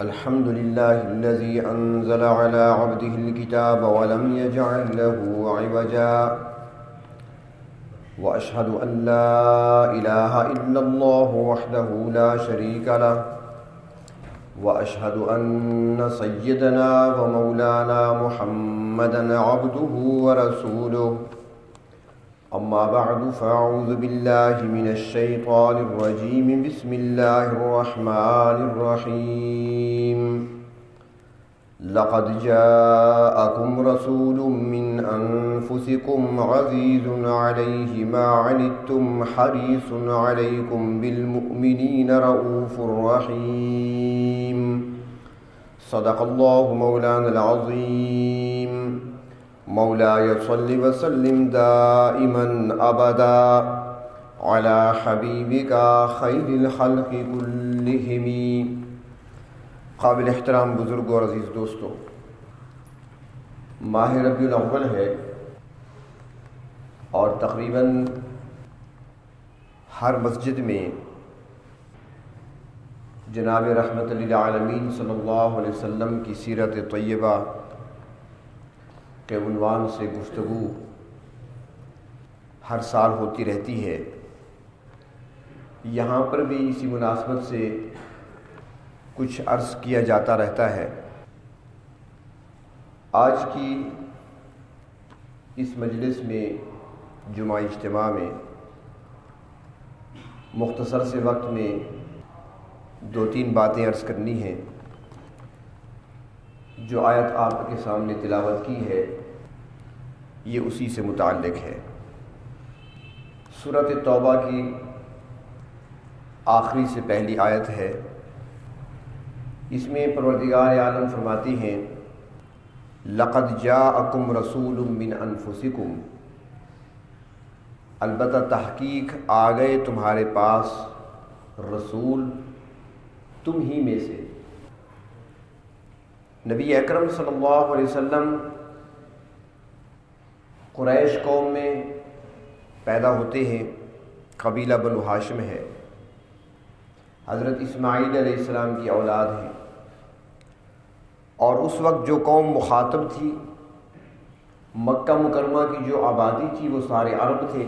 الحمد لله الذي أنزل على عبده الكتاب ولم يجعل له عوجا وأشهد أن لا إله إلا الله وحده لا شريك له وأشهد أن سيدنا ومولانا محمدا عبده ورسوله أما بعد فأعوذ بالله من الشيطان الرجيم بسم الله الرحمن الرحيم لقد جاءكم رسول من أنفسكم عزيز عليه ما عنتم حريص عليكم بالمؤمنين رؤوف رحيم صدق الله مولانا العظيم مولاي صل وسلم دائما ابدا على حبيبك خير الخلق كلهم۔ قابل احترام بزرگوں اور عزیز دوستوں، ماہ ربیع الاول ہے اور تقریباً ہر مسجد میں جناب رحمت للعالمین صلی اللہ علیہ وسلم کی سیرت طیبہ کے عنوان سے گفتگو ہر سال ہوتی رہتی ہے۔ یہاں پر بھی اسی مناسبت سے کچھ عرض کیا جاتا رہتا ہے۔ آج کی اس مجلس میں جمعہ اجتماع میں مختصر سے وقت میں دو تین باتیں عرض کرنی ہیں۔ جو آیت آپ کے سامنے تلاوت کی ہے یہ اسی سے متعلق ہے۔ سورۃ توبہ کی آخری سے پہلی آیت ہے۔ اس میں پروردگار عالم فرماتی ہیں لقد جاءکم رسول من انفسکم، البتہ تحقیق آ گئے تمہارے پاس رسول تم ہی میں سے۔ نبی اکرم صلی اللہ علیہ وسلم قریش قوم میں پیدا ہوتے ہیں، قبیلہ بنو ہاشم ہے، حضرت اسماعیل علیہ السلام کی اولاد ہیں، اور اس وقت جو قوم مخاطب تھی، مکہ مکرمہ کی جو آبادی تھی وہ سارے عرب تھے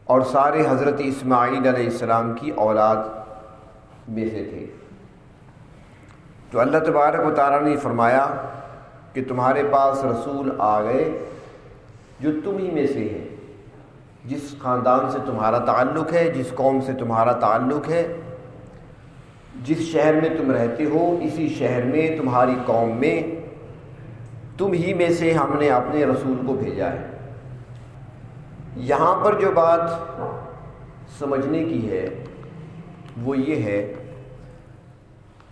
اور سارے حضرت اسماعیل علیہ السلام کی اولاد میں سے تھے۔ تو اللہ تبارک و تعالیٰ نے فرمایا کہ تمہارے پاس رسول آ گئے جو تم ہی میں سے ہیں، جس خاندان سے تمہارا تعلق ہے، جس قوم سے تمہارا تعلق ہے، جس شہر میں تم رہتے ہو، اسی شہر میں تمہاری قوم میں تم ہی میں سے ہم نے اپنے رسول کو بھیجا ہے۔ یہاں پر جو بات سمجھنے کی ہے وہ یہ ہے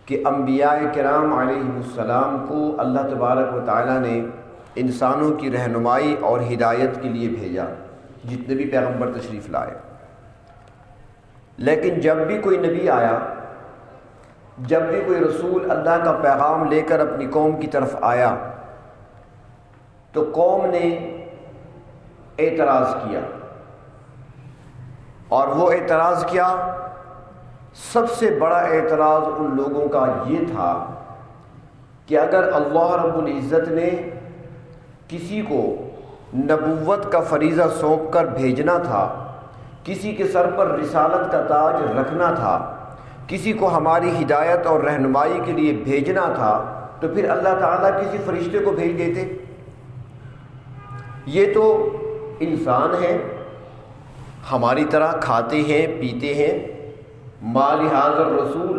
کہ انبیاء کرام علیہ السلام کو اللہ تبارک و تعالیٰ نے انسانوں کی رہنمائی اور ہدایت کے لیے بھیجا، جتنے بھی پیغمبر تشریف لائے۔ لیکن جب بھی کوئی نبی آیا، جب بھی کوئی رسول اللہ کا پیغام لے کر اپنی قوم کی طرف آیا تو قوم نے اعتراض کیا، اور وہ اعتراض کیا، سب سے بڑا اعتراض ان لوگوں کا یہ تھا کہ اگر اللہ رب العزت نے کسی کو نبوت کا فریضہ سونپ کر بھیجنا تھا، کسی کے سر پر رسالت کا تاج رکھنا تھا، کسی کو ہماری ہدایت اور رہنمائی کے لیے بھیجنا تھا، تو پھر اللہ تعالیٰ کسی فرشتے کو بھیج دیتے۔ یہ تو انسان ہیں، ہماری طرح کھاتے ہیں پیتے ہیں، ما لہذا الرسول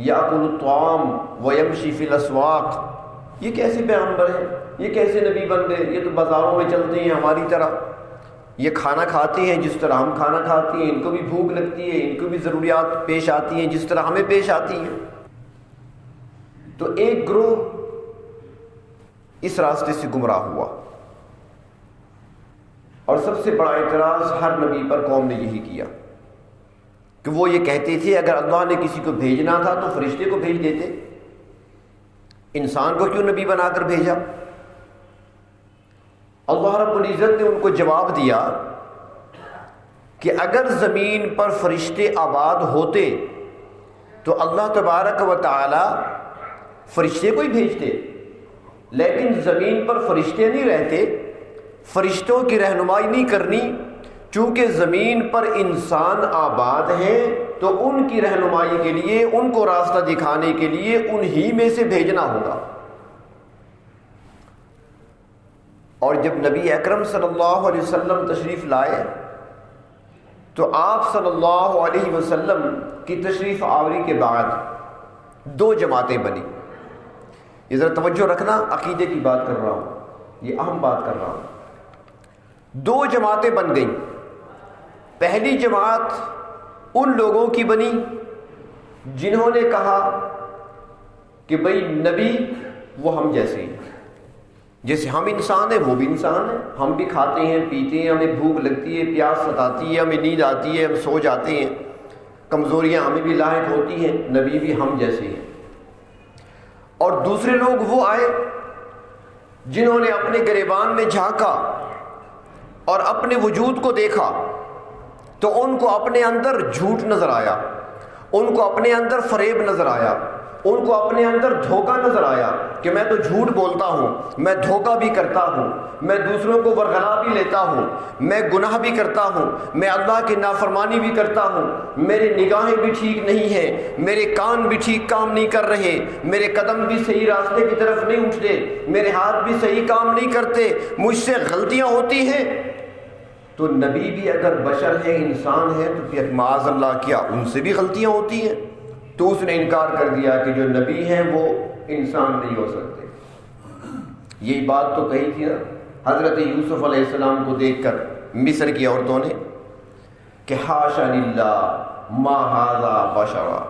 یاکل الطعام ویمشی فی الاسواق، یہ کیسے پیغمبر ہیں، یہ کیسے نبی بن گئے، یہ تو بازاروں میں چلتے ہیں ہماری طرح، یہ کھانا کھاتے ہیں جس طرح ہم کھانا کھاتے ہیں، ان کو بھی بھوک لگتی ہے، ان کو بھی ضروریات پیش آتی ہیں جس طرح ہمیں پیش آتی ہیں۔ تو ایک گروہ اس راستے سے گمراہ ہوا، اور سب سے بڑا اعتراض ہر نبی پر قوم نے یہی کیا کہ وہ یہ کہتے تھے اگر اللہ نے کسی کو بھیجنا تھا تو فرشتے کو بھیج دیتے، انسان کو کیوں نبی بنا کر بھیجا؟ اللہ رب العزت نے ان کو جواب دیا کہ اگر زمین پر فرشتے آباد ہوتے تو اللہ تبارک و تعالی فرشتے کو ہی بھیجتے، لیکن زمین پر فرشتے نہیں رہتے، فرشتوں کی رہنمائی نہیں کرنی، چونکہ زمین پر انسان آباد ہیں تو ان کی رہنمائی کے لیے، ان کو راستہ دکھانے کے لیے انہی میں سے بھیجنا ہوگا۔ اور جب نبی اکرم صلی اللہ علیہ وسلم تشریف لائے تو آپ صلی اللہ علیہ وسلم کی تشریف آوری کے بعد دو جماعتیں بنی۔ یہ ذرا توجہ رکھنا، عقیدے کی بات کر رہا ہوں، یہ اہم بات کر رہا ہوں۔ دو جماعتیں بن گئیں۔ پہلی جماعت ان لوگوں کی بنی جنہوں نے کہا کہ بھئی نبی وہ ہم جیسے ہیں، جیسے ہم انسان ہیں وہ بھی انسان ہیں، ہم بھی کھاتے ہیں پیتے ہیں، ہمیں بھوک لگتی ہے، پیاس ستاتی ہے، ہمیں نیند آتی ہے، ہم سو جاتے ہیں، کمزوریاں ہمیں بھی لاحق ہوتی ہیں، نبی بھی ہم جیسے ہیں۔ اور دوسرے لوگ وہ آئے جنہوں نے اپنے گریبان میں جھانکا اور اپنے وجود کو دیکھا تو ان کو اپنے اندر جھوٹ نظر آیا، ان کو اپنے اندر فریب نظر آیا، ان کو اپنے اندر دھوکہ نظر آیا کہ میں تو جھوٹ بولتا ہوں، میں دھوکہ بھی کرتا ہوں، میں دوسروں کو ورغلا بھی لیتا ہوں، میں گناہ بھی کرتا ہوں، میں اللہ کی نافرمانی بھی کرتا ہوں، میری نگاہیں بھی ٹھیک نہیں ہیں، میرے کان بھی ٹھیک کام نہیں کر رہے، میرے قدم بھی صحیح راستے کی طرف نہیں اٹھتے، میرے ہاتھ بھی صحیح کام نہیں کرتے، مجھ سے غلطیاں ہوتی ہیں۔ تو نبی بھی اگر بشر ہے، انسان ہے، تو پھر معاذ اللہ کیا ان سے بھی غلطیاں ہوتی ہیں؟ تو اس نے انکار کر دیا کہ جو نبی ہیں وہ انسان نہیں ہو سکتے۔ یہی بات تو کہی تھی نا حضرت یوسف علیہ السلام کو دیکھ کر مصر کی عورتوں نے کہ حاشا للہ ما ھذا بشرا،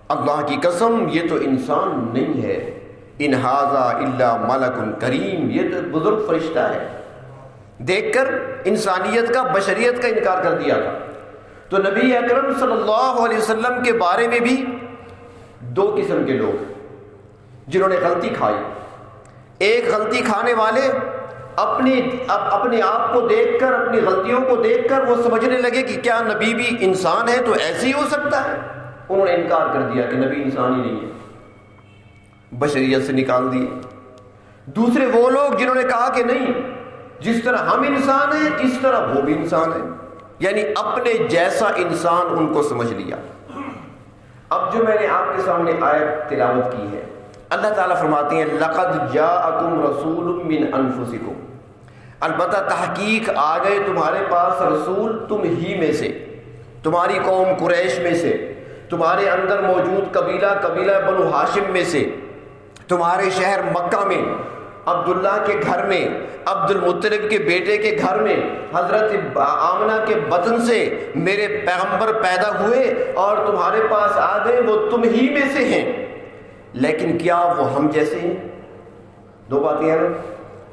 اللہ کی قسم یہ تو انسان نہیں ہے، ان ھذا الا ملک کریم، یہ تو بزرگ فرشتہ ہے۔ دیکھ کر انسانیت کا، بشریت کا انکار کر دیا تھا۔ تو نبی اکرم صلی اللہ علیہ وسلم کے بارے میں بھی دو قسم کے لوگ جنہوں نے غلطی کھائی۔ ایک غلطی کھانے والے اپنے آپ کو دیکھ کر، اپنی غلطیوں کو دیکھ کر وہ سمجھنے لگے کہ کیا نبی بھی انسان ہے تو ایسے ہی ہو سکتا ہے، انہوں نے انکار کر دیا کہ نبی انسان ہی نہیں ہے، بشریت سے نکال دیے۔ دوسرے وہ لوگ جنہوں نے کہا کہ نہیں، جس طرح ہم انسان ہیں اس طرح وہ بھی انسان ہیں، یعنی اپنے جیسا انسان ان کو سمجھ لیا۔ اب جو میں نے آپ کے سامنے آیت تلاوت کی ہے، اللہ تعالیٰ فرماتے ہیں لَقَدْ جَاءَكُمْ رَسُولٌ مِّنْ أَنفُسِكُمْ، البتہ تحقیق آ گئے تمہارے پاس رسول تم ہی میں سے، تمہاری قوم قریش میں سے، تمہارے اندر موجود قبیلہ بنو ہاشم میں سے، تمہارے شہر مکہ میں عبداللہ کے گھر میں، عبد المطلب کے بیٹے کے گھر میں، حضرت آمنہ کے بطن سے میرے پیغمبر پیدا ہوئے اور تمہارے پاس آ گئے، وہ تم ہی میں سے ہیں، لیکن کیا وہ ہم جیسے ہیں؟ دو باتیں ہیں،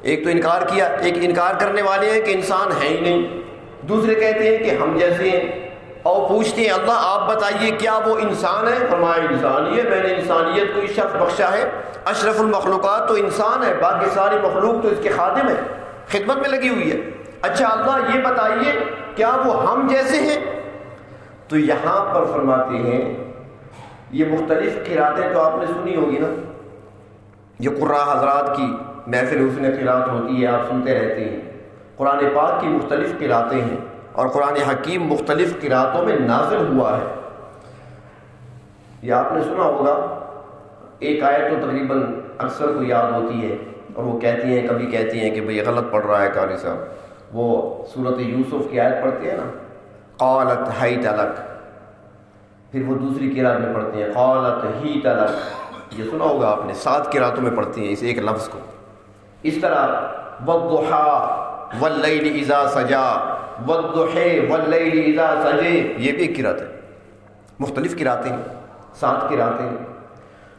ایک تو انکار کیا، ایک انکار کرنے والے ہیں کہ انسان ہے ہی نہیں، دوسرے کہتے ہیں کہ ہم جیسے ہیں، اور پوچھتے ہیں اللہ آپ بتائیے کیا وہ انسان ہے؟ فرمایا انسان ہی ہے، میں نے انسانیت کو شرف بخشا ہے، اشرف المخلوقات تو انسان ہے، باقی ساری مخلوق تو اس کے خادم ہے، خدمت میں لگی ہوئی ہے۔ اچھا اللہ یہ بتائیے کیا وہ ہم جیسے ہیں؟ تو یہاں پر فرماتے ہیں، یہ مختلف قراتیں تو آپ نے سنی ہوگی نا، یہ قراء حضرات کی محفل حسن قرات ہوتی ہے، آپ سنتے رہتے ہیں، قرآن پاک کی مختلف قراتیں ہیں اور قرآن حکیم مختلف قراتوں میں نازل ہوا ہے۔ یہ آپ نے سنا ہوگا، ایک آیت تو تقریباً اکثر کو یاد ہوتی ہے اور وہ کہتی ہیں، کبھی کہتی ہیں کہ بھئی غلط پڑھ رہا ہے قاری صاحب، وہ سورۃ یوسف کی آیت پڑھتے ہیں نا، قالت حیت لک، پھر وہ دوسری قرات میں پڑھتے ہیں قالت ہیت لک، یہ سنا ہوگا آپ نے، 7 قراتوں میں پڑھتے ہیں اس ایک لفظ کو۔ اس طرح والضحی واللیل اذا سجا، والضحی واللیل اذا سجے، یہ بھی ایک قرات ہے، مختلف قراتیں ہیں، 7 قراتیں ہیں۔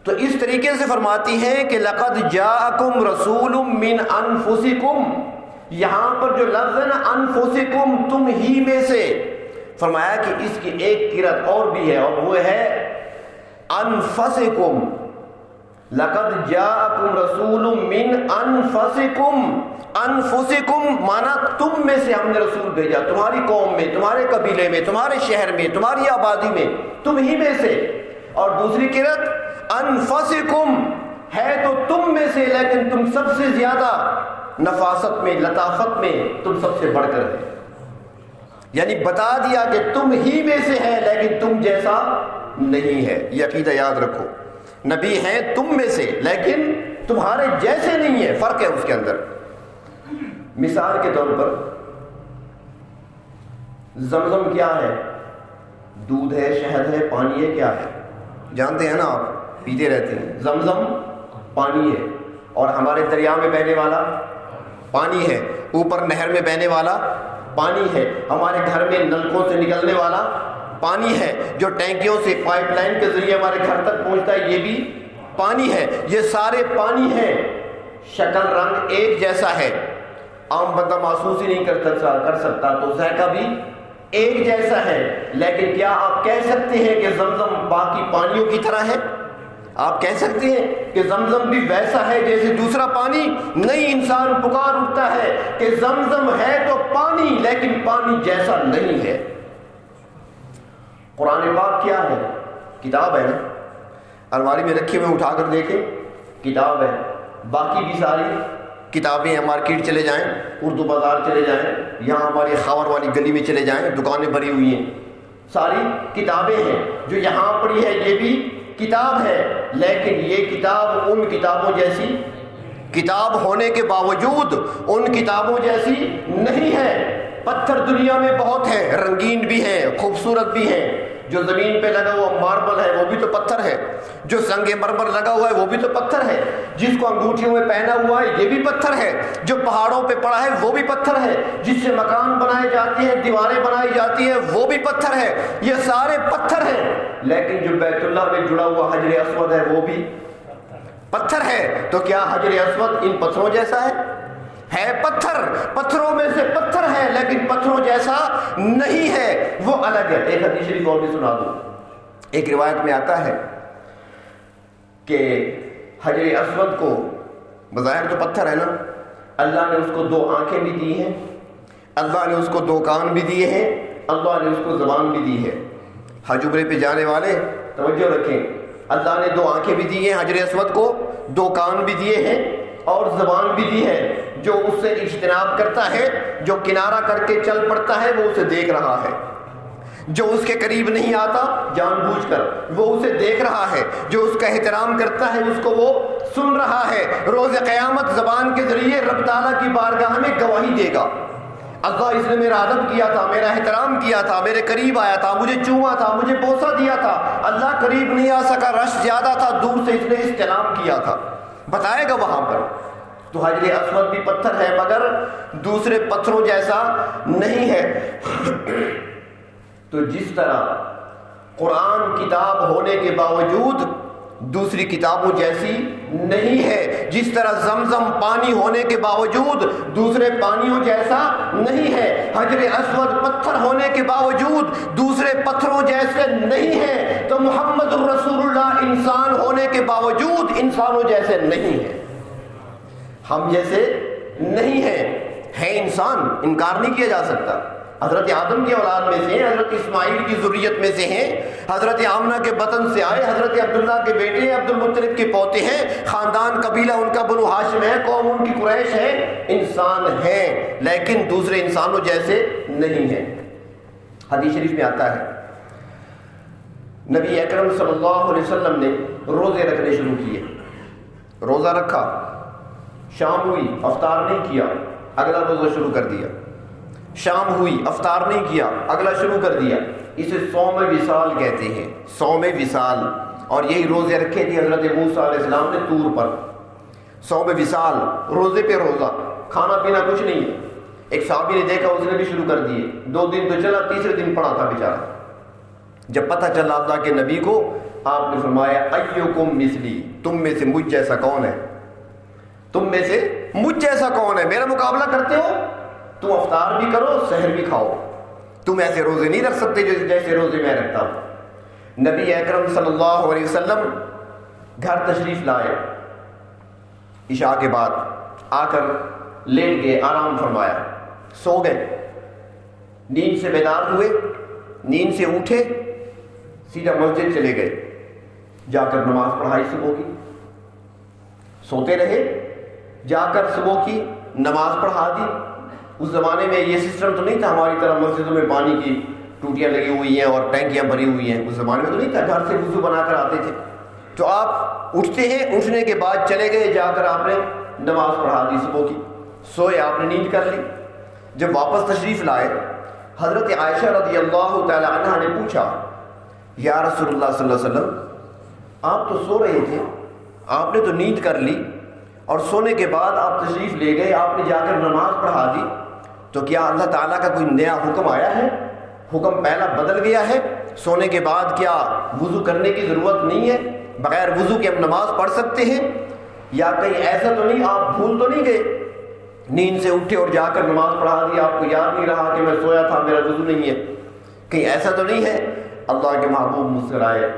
تو اس طریقے سے فرماتی ہیں کہ لقد جاءکم رسول من انفسکم، یہاں پر جو لفظ ہے نا انفسکم، تم ہی میں سے، فرمایا کہ اس کی ایک قرات اور بھی ہے اور وہ ہے انفسکم، لقد جاءکم رسول من انفسکم، انفسکم مانا تم میں سے ہم نے رسول بھیجا، تمہاری قوم میں، تمہارے قبیلے میں، تمہارے شہر میں، تمہاری آبادی میں، تم ہی میں سے، اور دوسری قرأت انفسکم ہے تو تم میں سے لیکن تم سب سے زیادہ نفاست میں لطافت میں تم سب سے بڑھ کر ہے، یعنی بتا دیا کہ تم ہی میں سے ہے لیکن تم جیسا نہیں ہے۔ یہ عقیدہ یاد رکھو، نبی ہیں تم میں سے لیکن تمہارے جیسے نہیں ہے، فرق ہے اس کے اندر۔ مثال کے طور پر زمزم کیا ہے؟ دودھ ہے، شہد ہے، پانی ہے، کیا ہے؟ جانتے ہیں نا آپ، پیتے رہتے ہیں۔ زمزم پانی ہے، اور ہمارے دریا میں بہنے والا پانی ہے، اوپر نہر میں بہنے والا پانی ہے، ہمارے گھر میں نلکوں سے نکلنے والا پانی ہے، جو ٹینکیوں سے پائپ لائن کے ذریعے ہمارے گھر تک پہنچتا ہے، یہ بھی پانی ہے۔ یہ سارے پانی ہیں، شکل رنگ ایک جیسا ہے، عام بندہ محسوس ہی نہیں کر سکتا، تو ذائقہ بھی ایک جیسا ہے، لیکن کیا آپ کہہ سکتے ہیں کہ زمزم باقی پانیوں کی طرح ہے؟ آپ کہہ سکتے ہیں کہ زمزم بھی ویسا ہے جیسے دوسرا پانی؟ نہیں، انسان پکار اٹھتا ہے کہ زمزم ہے تو پانی، لیکن پانی جیسا نہیں ہے۔ قرآن پاک کیا ہے؟ کتاب ہے نا، الماری میں رکھی ہوئے اٹھا کر دیکھیں، کتاب ہے۔ باقی بھی ساری کتابیں ہیں، مارکیٹ چلے جائیں، اردو بازار چلے جائیں، یہاں ہماری خاور والی گلی میں چلے جائیں، دکانیں بھری ہوئی ہیں، ساری کتابیں ہیں۔ جو یہاں پڑی ہے یہ بھی کتاب ہے، لیکن یہ کتاب ان کتابوں جیسی کتاب ہونے کے باوجود ان کتابوں جیسی نہیں ہے۔ پتھر دنیا میں بہت ہیں، رنگین بھی ہیں، خوبصورت بھی ہیں۔ جو زمین پہ لگا ہوا ماربل ہے وہ بھی تو پتھر ہے، جو سنگ مرمر لگا ہوا ہے وہ بھی تو پتھر ہے، جس کو انگوٹھیوں میں پہنا ہوا ہے یہ بھی پتھر ہے، جو پہاڑوں پہ پڑا ہے وہ بھی پتھر ہے، جس سے مکان بنائے جاتے ہیں، دیواریں بنائی جاتی ہیں، وہ بھی پتھر ہے۔ یہ سارے پتھر ہیں، لیکن جو بیت اللہ میں جڑا ہوا حجر اسود ہے وہ بھی پتھر ہے۔ تو کیا حجر اسود ان پتھروں جیسا ہے پتھر، پتھروں میں سے پتھر ہے، لیکن پتھروں جیسا نہیں ہے، وہ الگ ہے۔ ایک حدیث شریف اور بھی سنا دوں۔ ایک روایت میں آتا ہے کہ حجر اسود کو بظاہر تو پتھر ہے نا، اللہ نے اس کو 2 آنکھیں بھی دی ہیں، اللہ نے اس کو 2 کان بھی دیے ہیں، اللہ نے اس کو زبان بھی دی ہے۔ حج عمرے پہ جانے والے توجہ رکھیں، اللہ نے 2 آنکھیں بھی دی ہیں حجر اسود کو، 2 کان بھی دیے ہیں اور زبان بھی دی ہے۔ جو اس سے اجتناب کرتا ہے، جو کنارہ کر کے چل پڑتا ہے، وہ اسے دیکھ رہا ہے۔ جو اس کے قریب نہیں آتا جان بوجھ کر، وہ اسے دیکھ رہا ہے۔ جو اس کا احترام کرتا ہے، اس کو وہ سن رہا ہے۔ روز قیامت زبان کے ذریعے رب تعالیٰ کی بارگاہ میں گواہی دے گا، اللہ اس نے میرا ادب کیا تھا، میرا احترام کیا تھا، میرے قریب آیا تھا، مجھے چوما تھا، مجھے بوسہ دیا تھا، اللہ قریب نہیں آ سکا، رش زیادہ تھا، دور سے اس نے استلام کیا تھا، بتائے گا وہاں پر۔ تو حجر اسود بھی پتھر ہے، مگر دوسرے پتھروں جیسا نہیں ہے۔ تو جس طرح قرآن کتاب ہونے کے باوجود دوسری کتابوں جیسی نہیں ہے، جس طرح زمزم پانی ہونے کے باوجود دوسرے پانیوں جیسا نہیں ہے، حجر اسود پتھر ہونے کے باوجود دوسرے پتھروں جیسے نہیں ہے، تو محمد الرسول اللہ انسان ہونے کے باوجود انسانوں جیسے نہیں ہے، ہم جیسے نہیں ہیں انسان، انکار نہیں کیا جا سکتا۔ حضرت آدم کی اولاد میں سے ہیں، حضرت اسماعیل کی ذریت میں سے ہیں، حضرت آمنہ کے بطن سے آئے، حضرت عبداللہ کے بیٹے ہیں، عبد المطلب کے پوتے ہیں، خاندان قبیلہ ان کا بنو ہاشم ہے، قوم ان کی قریش ہے، انسان ہیں لیکن دوسرے انسانوں جیسے نہیں ہیں۔ حدیث شریف میں آتا ہے نبی اکرم صلی اللہ علیہ وسلم نے روزے رکھنے شروع کیے، روزہ رکھا، شام ہوئی افطار نہیں کیا، اگلا روزہ شروع کر دیا، شام ہوئی افطار نہیں کیا، اگلا شروع کر دیا۔ اسے صوم وصال کہتے ہیں، صوم وصال۔ اور یہی روزے رکھے تھے حضرت موسیٰ علیہ السلام نے طور پر، صوم وصال، روزے پہ روزہ، کھانا پینا کچھ نہیں۔ ایک صحابی نے دیکھا، اس نے بھی شروع کر دیے، 2 دن تو چلا، تیسرے دن پڑا تھا بیچارہ۔ جب پتہ چلا اللہ کے نبی کو، آپ نے فرمایا ایکم مثلی، تم میں سے مجھ جیسا کون ہے، تم میں سے مجھ جیسا کون ہے، میرا مقابلہ کرتے ہو؟ تم افطار بھی کرو، سحر بھی کھاؤ، تم ایسے روزے نہیں رکھ سکتے جیسے روزے میں رکھتا ہوں۔ نبی اکرم صلی اللہ علیہ وسلم گھر تشریف لائے، عشاء کے بعد آ کر لیٹ گئے، آرام فرمایا، سو گئے، نیند سے بیدار ہوئے، نیند سے اٹھے، سیدھا مسجد چلے گئے، جا کر نماز پڑھائی صبح کی، سوتے رہے، جا کر صبح کی نماز پڑھا دی۔ اس زمانے میں یہ سسٹم تو نہیں تھا ہماری طرح مسجدوں میں پانی کی ٹوٹیاں لگی ہوئی ہیں اور ٹینکیاں بھری ہوئی ہیں، اس زمانے میں تو نہیں تھا، گھر سے وضو بنا کر آتے تھے۔ تو آپ اٹھتے ہیں، اٹھنے کے بعد چلے گئے، جا کر آپ نے نماز پڑھا دی صبح کی، سوئے، آپ نے نیند کر لی۔ جب واپس تشریف لائے، حضرت عائشہ رضی اللہ تعالی عنہا نے پوچھا، یا رسول اللہ صلی اللہ علیہ وسلم، آپ تو سو رہے تھے، آپ نے تو نیند کر لی اور سونے کے بعد آپ تشریف لے گئے، آپ نے جا کر نماز پڑھا دی، تو کیا اللہ تعالیٰ کا کوئی نیا حکم آیا ہے؟ حکم پہلا بدل گیا ہے؟ سونے کے بعد کیا وضو کرنے کی ضرورت نہیں ہے؟ بغیر وضو کے ہم نماز پڑھ سکتے ہیں؟ یا کہیں ایسا تو نہیں، آپ بھول تو نہیں گئے، نیند سے اٹھے اور جا کر نماز پڑھا دی، آپ کو یاد نہیں رہا کہ میں سویا تھا، میرا وضو نہیں ہے؟ کہیں ایسا تو نہیں ہے؟ اللہ کے محبوب مسکرائے،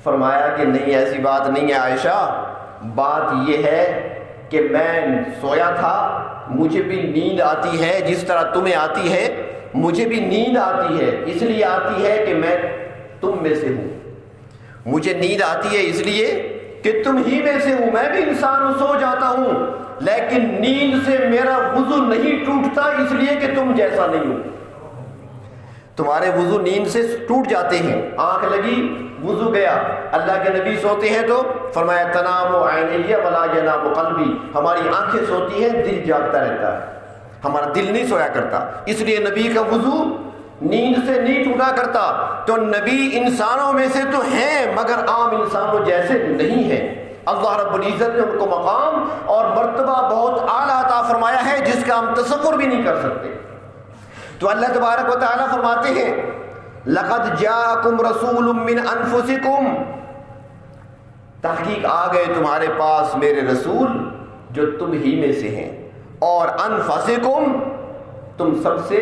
فرمایا کہ نہیں، ایسی بات نہیں ہے عائشہ، بات یہ ہے کہ میں سویا تھا، مجھے بھی نیند آتی ہے جس طرح تمہیں آتی ہے، مجھے بھی نیند آتی ہے، اس لیے آتی ہے کہ میں تم میں سے ہوں، مجھے نیند آتی ہے اس لیے کہ تم ہی میں سے ہوں، میں بھی انسان ہوں، سو جاتا ہوں، لیکن نیند سے میرا وضو نہیں ٹوٹتا اس لیے کہ تم جیسا نہیں ہوں۔ تمہارے وضو نیند سے ٹوٹ جاتے ہیں، آنکھ لگی وضو گیا، اللہ کے نبی سوتے ہیں تو فرمایا تنام عینی ولا ینام قلبی، ہماری آنکھیں سوتی ہیں، دل جاگتا رہتا ہے، ہمارا دل نہیں سویا کرتا، اس لیے نبی کا وضو نیند سے نہیں ٹوٹا کرتا۔ تو نبی انسانوں میں سے تو ہیں مگر عام انسانوں جیسے نہیں ہیں، اللہ رب العزت نے ان کو مقام اور مرتبہ بہت اعلیٰ عطا فرمایا ہے جس کا ہم تصور بھی نہیں کر سکتے۔ تو اللہ تبارک و تعالیٰ فرماتے ہیں لَقَدْ جَاءَكُمْ رَسُولٌ مِّنْ أَنفُسِكُمْ، تحقیق آ گئے تمہارے پاس میرے رسول جو تم ہی میں سے ہیں، اور انفسکم، تم سب سے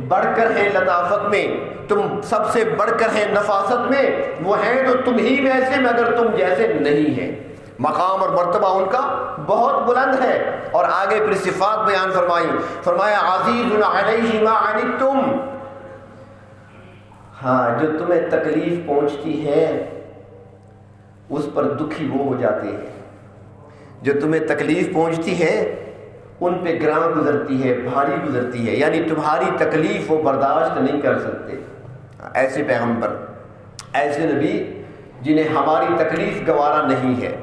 بڑھ کر ہیں لطافت میں، تم سب سے بڑھ کر ہیں نفاست میں، وہ ہیں تو تم ہی میں سے مگر تم جیسے نہیں ہیں۔ مقام اور مرتبہ ان کا بہت بلند ہے۔ اور آگے پھر صفات بیان فرمائی، فرمایا عزیز علیہ ما عنتم، ہاں جو تمہیں تکلیف پہنچتی ہے اس پر دکھی وہ ہو جاتے ہیں، جو تمہیں تکلیف پہنچتی ہے ان پہ گراں گزرتی ہے، بھاری گزرتی ہے، یعنی تمہاری تکلیف وہ برداشت نہیں کر سکتے۔ ایسے پیغمبر، ایسے نبی جنہیں ہماری تکلیف گوارا نہیں ہے،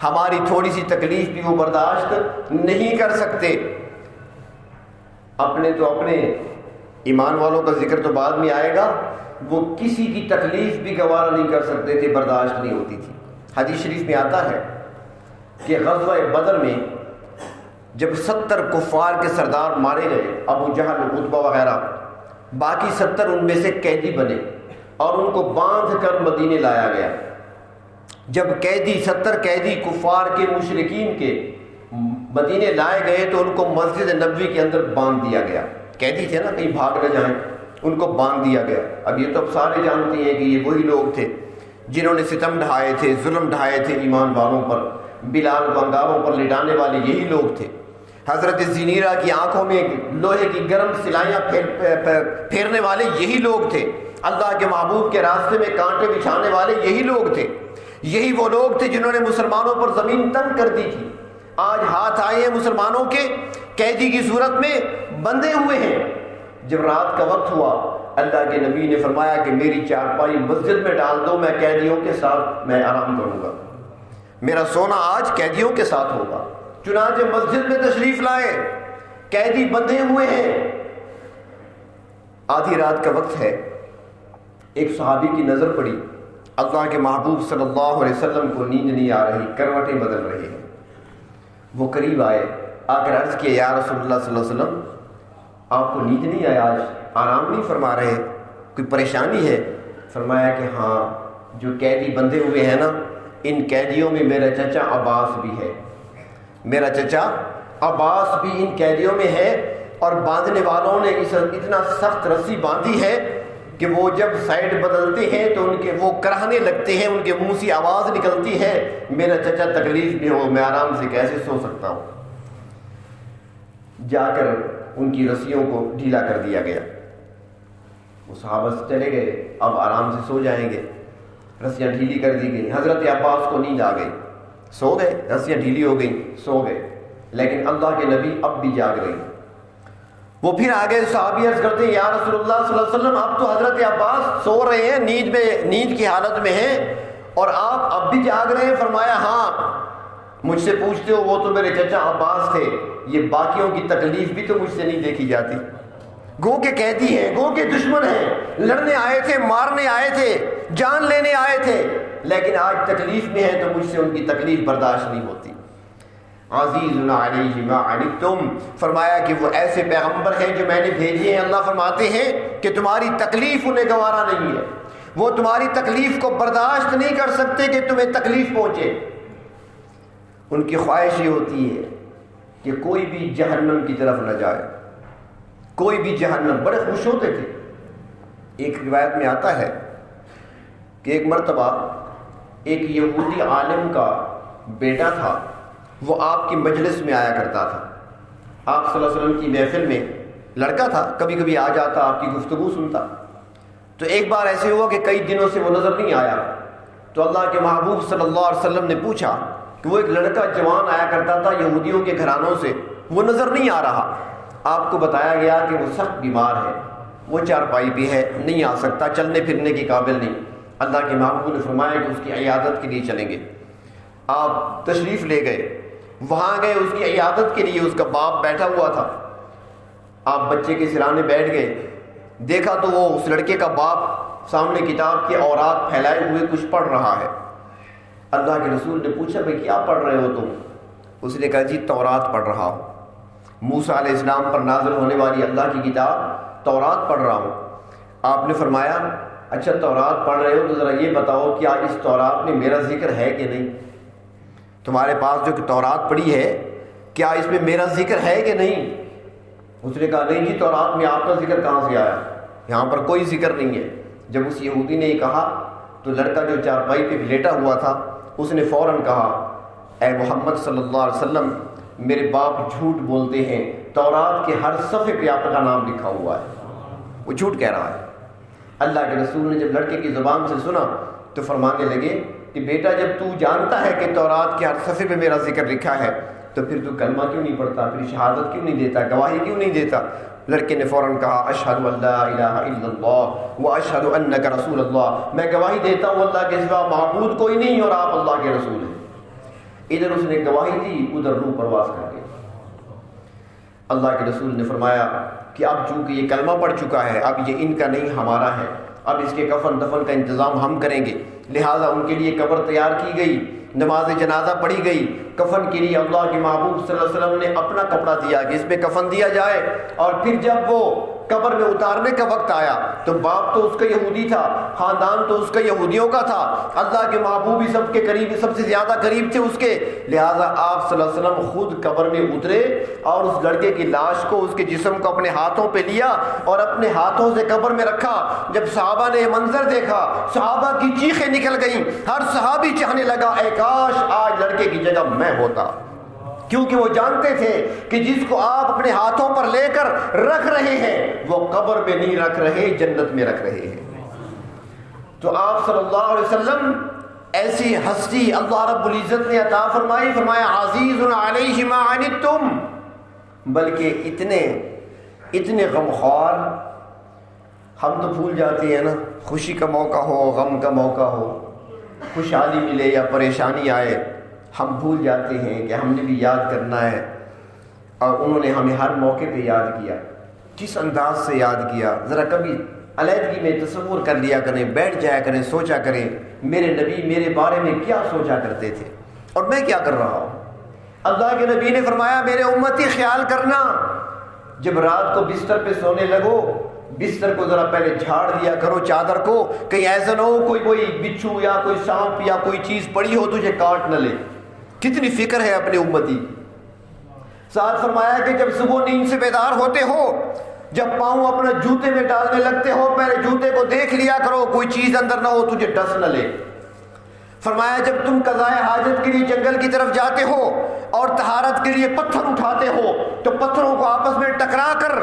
ہماری تھوڑی سی تکلیف بھی وہ برداشت نہیں کر سکتے۔ اپنے تو اپنے ایمان والوں کا ذکر تو بعد میں آئے گا، وہ کسی کی تکلیف بھی گوارا نہیں کر سکتے تھے، برداشت نہیں ہوتی تھی۔ حدیث شریف میں آتا ہے کہ غزوہ بدر میں جب 70 کفار کے سردار مارے گئے، ابو جہل، عتبہ وغیرہ، باقی 70 ان میں سے قیدی بنے اور ان کو باندھ کر مدینے لایا گیا۔ جب 70 قیدی کفار کے مشرکین کے مدینے لائے گئے تو ان کو مسجد نبوی کے اندر باندھ دیا گیا، قیدی تھے نا، کہیں بھاگ نہ جائیں، ان کو باندھ دیا گیا۔ اب یہ تو اب سارے جانتے ہیں کہ یہ وہی لوگ تھے جنہوں نے ستم ڈھائے تھے، ظلم ڈھائے تھے ایمان والوں پر، بلال کو انگاروں پر لٹانے والے یہی لوگ تھے، حضرت زنیرہ کی آنکھوں میں لوہے کی گرم سلائیاں پھیرنے والے یہی لوگ تھے، اللہ کے محبوب کے راستے میں کانٹے بچھانے والے یہی لوگ تھے، یہی وہ لوگ تھے جنہوں نے مسلمانوں پر زمین تنگ کر دی تھی۔ آج ہاتھ آئے ہیں مسلمانوں کے، قیدی کی صورت میں بندھے ہوئے ہیں۔ جب رات کا وقت ہوا، اللہ کے نبی نے فرمایا کہ میری چارپائی مسجد میں ڈال دو، میں قیدیوں کے ساتھ میں آرام کروں گا، میرا سونا آج قیدیوں کے ساتھ ہوگا۔ چنانچہ مسجد میں تشریف لائے، قیدی بندھے ہوئے ہیں، آدھی رات کا وقت ہے، ایک صحابی کی نظر پڑی، اللہ کے محبوب صلی اللہ علیہ وسلم کو نیند نہیں آ رہی، کروٹیں بدل رہے ہیں۔ وہ قریب آئے، آ کر عرض کیا یا رسول اللہ صلی اللہ علیہ وسلم، آپ کو نیند نہیں آیا، آج آرام نہیں فرما رہے، کوئی پریشانی ہے؟ فرمایا کہ ہاں، جو قیدی بندھے ہوئے ہیں نا، ان قیدیوں میں میرا چچا عباس بھی ہے، میرا چچا عباس بھی ان قیدیوں میں ہے، اور باندھنے والوں نے اتنا سخت رسی باندھی ہے کہ وہ جب سائڈ بدلتے ہیں تو ان کے وہ کراہنے لگتے ہیں، ان کے منہ سے آواز نکلتی ہے، میرا چچا تکلیف میں ہو، میں آرام سے کیسے سو سکتا ہوں؟ جا کر ان کی رسیوں کو ڈھیلا کر دیا گیا، وہ صحابہ چلے گئے، اب آرام سے سو جائیں گے۔ رسیاں ڈھیلی کر دی گئی. حضرت عباس کو نیند آ گئی, سو گئے, رسیاں ڈھیلی ہو گئیں, سو گئے. لیکن اللہ کے نبی اب بھی جاگ رہے ہیں. وہ پھر آگے صحابی عرض کرتے ہیں یا رسول اللہ صلی اللہ علیہ وسلم اب تو حضرت عباس سو رہے ہیں, نیند کی حالت میں ہیں اور آپ اب بھی جاگ رہے ہیں. فرمایا ہاں, مجھ سے پوچھتے ہو, وہ تو میرے چچا عباس تھے, یہ باقیوں کی تکلیف بھی تو مجھ سے نہیں دیکھی جاتی. گو کے قیدی ہیں, گو کے دشمن ہیں, لڑنے آئے تھے, مارنے آئے تھے, جان لینے آئے تھے, لیکن آج تکلیف میں ہیں تو مجھ سے ان کی تکلیف برداشت نہیں ہوتی. عزیز علیہ ما عنتم, فرمایا کہ وہ ایسے پیغمبر ہیں جو میں نے بھیجے ہیں. اللہ فرماتے ہیں کہ تمہاری تکلیف انہیں گوارا نہیں ہے, وہ تمہاری تکلیف کو برداشت نہیں کر سکتے کہ تمہیں تکلیف پہنچے. ان کی خواہش یہ ہوتی ہے کہ کوئی بھی جہنم کی طرف نہ جائے, کوئی بھی جہنم. بڑے خوش ہوتے تھے. ایک روایت میں آتا ہے کہ ایک مرتبہ ایک یہودی عالم کا بیٹا تھا, وہ آپ کی مجلس میں آیا کرتا تھا. آپ صلی اللہ علیہ وسلم کی محفل میں لڑکا تھا, کبھی کبھی آ جاتا, آپ کی گفتگو سنتا. تو ایک بار ایسے ہوا کہ کئی دنوں سے وہ نظر نہیں آیا, تو اللہ کے محبوب صلی اللہ علیہ وسلم نے پوچھا کہ وہ ایک لڑکا جوان آیا کرتا تھا یہودیوں کے گھرانوں سے, وہ نظر نہیں آ رہا. آپ کو بتایا گیا کہ وہ سخت بیمار ہے, وہ چارپائی پہ ہے, نہیں آ سکتا, چلنے پھرنے کے قابل نہیں. اللہ کے محبوب نے فرمایا کہ اس کی عیادت کے لیے چلیں گے. آپ تشریف لے گئے, وہاں گئے اس کی عیادت کے لیے. اس کا باپ بیٹھا ہوا تھا, آپ بچے کے سرانے بیٹھ گئے. دیکھا تو وہ اس لڑکے کا باپ سامنے کتاب کے اوراق پھیلائے ہوئے کچھ پڑھ رہا ہے. اللہ کے رسول نے پوچھا بھائی کیا پڑھ رہے ہو تم؟ اس نے کہا جی تورات پڑھ رہا ہوں, موسیٰ علیہ السلام پر نازل ہونے والی اللہ کی کتاب تورات پڑھ رہا ہوں. آپ نے فرمایا اچھا تورات پڑھ رہے ہو تو ذرا یہ بتاؤ کیا اس تورات میں میرا ذکر ہے کہ نہیں؟ تمہارے پاس جو کہ تورات پڑھی ہے کیا اس میں میرا ذکر ہے کہ نہیں؟ اس نے کہا نہیں جی تورات میں آپ کا ذکر کہاں سے آیا, یہاں پر کوئی ذکر نہیں ہے. جب اس یہودی نے یہ کہا تو لڑکا جو چارپائی پہ لیٹا ہوا تھا اس نے فوراً کہا اے محمد صلی اللہ علیہ وسلم, میرے باپ جھوٹ بولتے ہیں, تورات کے ہر صفحے پہ آپ کا نام لکھا ہوا ہے, وہ جھوٹ کہہ رہا ہے. اللہ کے رسول نے جب لڑکے کی زبان سے سنا تو فرمانے لگے کہ بیٹا جب تو جانتا ہے کہ تورات کے ہر صفحے پہ میرا ذکر لکھا ہے تو پھر تو کلمہ کیوں نہیں پڑھتا, پھر شہادت کیوں نہیں دیتا, گواہی کیوں نہیں دیتا؟ لڑکے نے فوراً کہا اشہد ان لا الہ الا اللہ و اشہد انک رسول اللہ, میں گواہی دیتا ہوں اللہ کے سوا معبود کوئی نہیں اور آپ اللہ کے رسول ہیں. ادھر اس نے گواہی دی, ادھر روح پرواز کر گئی. اللہ کے رسول نے فرمایا کہ اب چونکہ یہ کلمہ پڑھ چکا ہے اب یہ ان کا نہیں ہمارا ہے, اب اس کے کفن دفن کا انتظام ہم کریں گے. لہٰذا ان کے لیے قبر تیار کی گئی, نماز جنازہ پڑھی گئی. کفن کے لیے اللہ کے محبوب صلی اللہ علیہ وسلم نے اپنا کپڑا دیا کہ اس میں کفن دیا جائے. اور پھر جب وہ قبر میں اتارنے کا وقت آیا تو باپ تو اس کا یہودی تھا, خاندان تو اس کا یہودیوں کا تھا, اللہ کے محبوب ہی سب کے قریب, سب سے زیادہ قریب تھے اس کے. لہٰذا آپ صلی اللہ علیہ وسلم خود قبر میں اترے اور اس لڑکے کی لاش کو, اس کے جسم کو اپنے ہاتھوں پہ لیا اور اپنے ہاتھوں سے قبر میں رکھا. جب صحابہ نے یہ منظر دیکھا صحابہ کی چیخیں نکل گئیں, ہر صحابی چاہنے لگا اے کاش آج لڑکے کی جگہ میں ہوتا, کیونکہ وہ جانتے تھے کہ جس کو آپ اپنے ہاتھوں پر لے کر رکھ رہے ہیں وہ قبر میں نہیں رکھ رہے, جنت میں رکھ رہے ہیں. تو آپ صلی اللہ علیہ وسلم ایسی ہستی اللہ رب العزت نے عطا فرمائی. فرمایا عزیز علیہ ما عنتم, بلکہ اتنے غمخوار. ہم تو بھول جاتے ہیں نا, خوشی کا موقع ہو, غم کا موقع ہو, خوشحالی ملے یا پریشانی آئے, ہم بھول جاتے ہیں کہ ہم نے بھی یاد کرنا ہے. اور انہوں نے ہمیں ہر موقع پہ یاد کیا. کس انداز سے یاد کیا, ذرا کبھی علیحدگی میں تصور کر لیا کریں, بیٹھ جایا کریں, سوچا کریں میرے نبی میرے بارے میں کیا سوچا کرتے تھے اور میں کیا کر رہا ہوں. اللہ کے نبی نے فرمایا میرے امتی خیال کرنا, جب رات کو بستر پہ سونے لگو بستر کو ذرا پہلے جھاڑ دیا کرو, چادر کو, کہیں ایسا نہ ہو کوئی بچھو یا کوئی سانپ یا کوئی چیز پڑی ہو تجھے کاٹ نہ لے. کتنی فکر ہے اپنے امتی. ساتھ فرمایا کہ جب صبح نیند سے بیدار ہوتے ہو, جب پاؤں اپنا جوتے میں ڈالنے لگتے ہو پہلے جوتے کو دیکھ لیا کرو کوئی چیز اندر نہ ہو تجھے ڈس نہ لے. فرمایا جب تم قضائے حاجت کے لیے جنگل کی طرف جاتے ہو اور طہارت کے لیے پتھر اٹھاتے ہو تو پتھروں کو آپس میں ٹکرا کر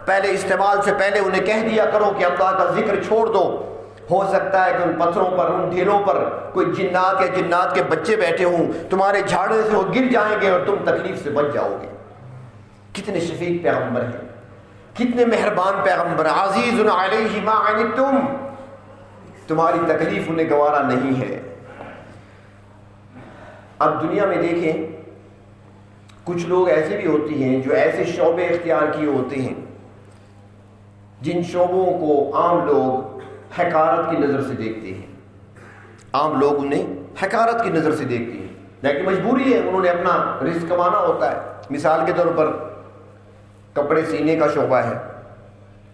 پہلے استعمال سے پہلے انہیں کہہ دیا کرو کہ اللہ کا ذکر چھوڑ دو. ہو سکتا ہے کہ ان پتھروں پر، ان ڈھیلوں پر کوئی جنات یا جنات کے بچے بیٹھے ہوں، تمہارے جھاڑے سے وہ گر جائیں گے اور تم تکلیف سے بچ جاؤ گے۔ کتنے شفیق پیغمبر ہیں، کتنے مہربان پیغمبر، عزیز علیہ ما عنتم، تمہاری تکلیف انہیں گوارا نہیں ہے۔ اب دنیا میں دیکھیں، کچھ لوگ ایسے بھی ہوتے ہیں جو ایسے شعبے اختیار کیے ہوتے ہیں جن شعبوں کو عام لوگ حقارت کی نظر سے دیکھتے ہیں، عام لوگ انہیں حقارت کی نظر سے دیکھتے ہیں، لیکن مجبوری ہے، انہوں نے اپنا رزق کمانا ہوتا ہے۔ مثال کے طور پر کپڑے سینے کا شعبہ ہے،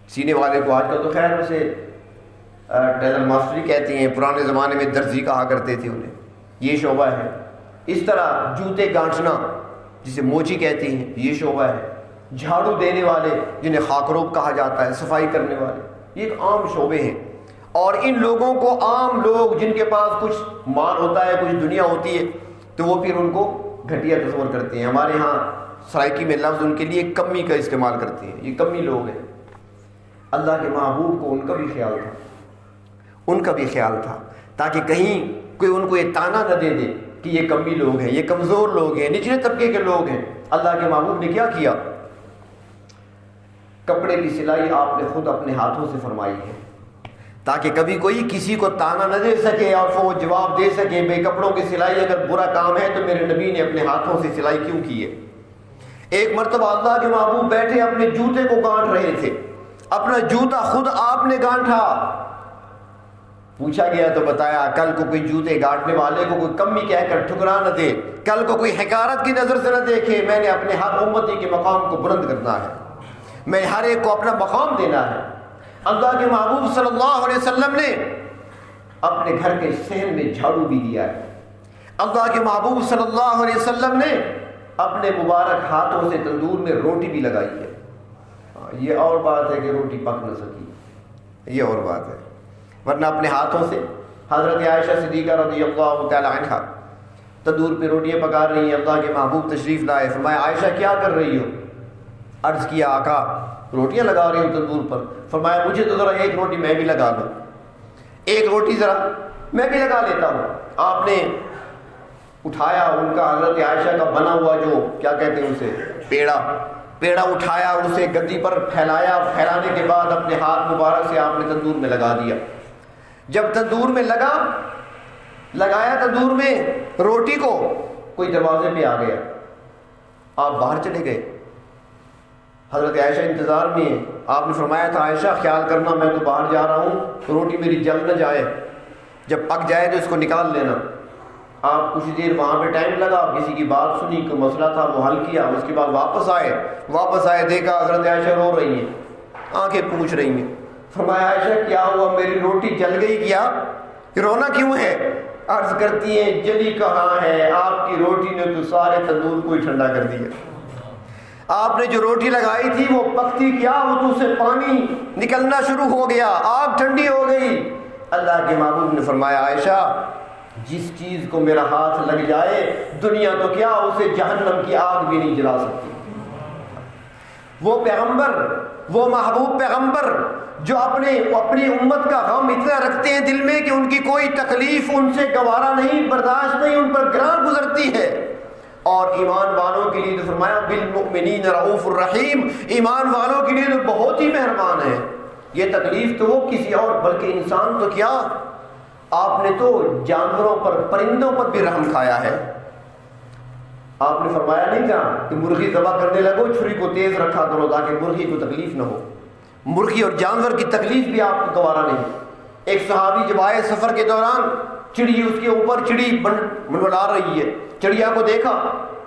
سینے والے کو آج کل تو خیر اسے ٹیلر ماسٹری کہتے ہیں، پرانے زمانے میں درزی کہا کرتے تھے انہیں، یہ شعبہ ہے۔ اس طرح جوتے گانٹھنا جسے موچی کہتے ہیں، یہ شعبہ ہے۔ جھاڑو دینے والے جنہیں خاکروب کہا جاتا ہے، صفائی کرنے والے، یہ ایک عام شعبے ہیں۔ اور ان لوگوں کو عام لوگ جن کے پاس کچھ مال ہوتا ہے، کچھ دنیا ہوتی ہے، تو وہ پھر ان کو گھٹیا تصور کرتے ہیں۔ ہمارے ہاں سرائکی میں لفظ ان کے لیے کمی کا استعمال کرتے ہیں، یہ کمی لوگ ہیں۔ اللہ کے محبوب کو ان کا بھی خیال تھا، ان کا بھی خیال تھا، تاکہ کہیں کوئی ان کو یہ تانا نہ دے دے کہ یہ کمی لوگ ہیں، یہ کمزور لوگ ہیں، نچلے طبقے کے لوگ ہیں۔ اللہ کے محبوب نے کیا کیا؟ کپڑے کی سلائی آپ نے خود اپنے ہاتھوں سے فرمائی ہے، تاکہ کبھی کوئی کسی کو تانا نہ دے سکے اور وہ جواب دے سکے بھئی کپڑوں کی سلائی اگر برا کام ہے تو میرے نبی نے اپنے ہاتھوں سے سلائی کیوں کی ہے۔ ایک مرتبہ اللہ کے محبوب بیٹھے اپنے جوتے کو گانٹھ رہے تھے، اپنا جوتا خود آپ نے گانٹھا۔ پوچھا گیا تو بتایا کل کو کوئی جوتے گانٹنے والے کو کوئی کمی کہہ کر ٹھکرا نہ دے، کل کو کوئی حقارت کی نظر سے نہ دیکھے، میں نے اپنے ہر امتی کے مقام کو بلند کرنا ہے، میں ہر ایک کو اپنا مقام دینا ہے۔ اللہ کے محبوب صلی اللہ علیہ وسلم نے اپنے گھر کے صحن میں جھاڑو بھی دیا ہے۔ اللہ کے محبوب صلی اللہ علیہ وسلم نے اپنے مبارک ہاتھوں سے تندور میں روٹی بھی لگائی ہے۔ یہ اور بات ہے کہ روٹی پک نہ سکی، یہ اور بات ہے، ورنہ اپنے ہاتھوں سے حضرت عائشہ صدیقہ رضی اللہ تعالی عنہا تندور پہ روٹیاں پکا رہی ہیں، اللہ کے محبوب تشریف لائے، فرمایا عائشہ کیا کر رہی ہو؟ عرض کیا آقا روٹیاں لگا رہی ہوں تندور پر۔ فرمایا مجھے تو ذرا ایک روٹی میں بھی لگا دوں، ایک روٹی ذرا میں بھی لگا لیتا ہوں۔ آپ نے اٹھایا ان کا حضرت عائشہ کا بنا ہوا جو کیا کہتے ہیں اسے پیڑا اٹھایا، اسے گدی پر پھیلایا، پھیلانے کے بعد اپنے ہاتھ مبارک سے آپ نے تندور میں لگا دیا۔ جب تندور میں لگایا تندور میں روٹی کو، کوئی دروازے پہ آ گیا، آپ باہر چلے گئے، حضرت عائشہ انتظار میں ہے۔ آپ نے فرمایا تھا عائشہ خیال کرنا میں تو باہر جا رہا ہوں، روٹی میری جل نہ جائے، جب پک جائے تو اس کو نکال لینا۔ آپ کچھ دیر وہاں پہ ٹائم لگا، کسی کی بات سنی، کوئی مسئلہ تھا وہ حل کیا، اس کے بعد واپس آئے دیکھا حضرت عائشہ رو رہی ہیں، آنکھیں پوچھ رہی ہیں۔ فرمایا عائشہ کیا ہوا، میری روٹی جل گئی کیا؟ رونا کیوں ہے؟ عرض کرتی ہیں جلی کہاں ہے، آپ کی روٹی نے تو سارے تندور کو ہی ٹھنڈا کر دیا۔ آپ نے جو روٹی لگائی تھی وہ پکتی کیا، وہ تو اسے پانی نکلنا شروع ہو گیا، آگ ٹھنڈی ہو گئی۔ اللہ کے محبوب نے فرمایا عائشہ جس چیز کو میرا ہاتھ لگ جائے دنیا تو کیا اسے جہنم کی آگ بھی نہیں جلا سکتی۔ وہ پیغمبر، وہ محبوب پیغمبر جو اپنی امت کا غم اتنا رکھتے ہیں دل میں کہ ان کی کوئی تکلیف ان سے گوارا نہیں، برداشت نہیں، ان پر گراں گزرتی ہے۔ اور ایمان والوں کے لیے تو فرمایا بالمؤمنین رؤوف الرحیم، ایمان والوں کے لیے تو بہت ہی مہربان ہے۔ یہ تکلیف تو وہ کسی اور بلکہ انسان تو کیا، آپ نے تو جانوروں پر، پرندوں پر بھی رحم کھایا ہے۔ آپ نے فرمایا نہیں تھا کہ مرغی ذبح کرنے لگو چھری کو تیز رکھا کرو تاکہ مرغی کو تکلیف نہ ہو، مرغی اور جانور کی تکلیف بھی آپ کو گوارا نہیں۔ ایک صحابی جب آئے سفر کے دوران، چڑی اس کے اوپر چڑی منڈلا رہی ہے، چڑیا کو دیکھا،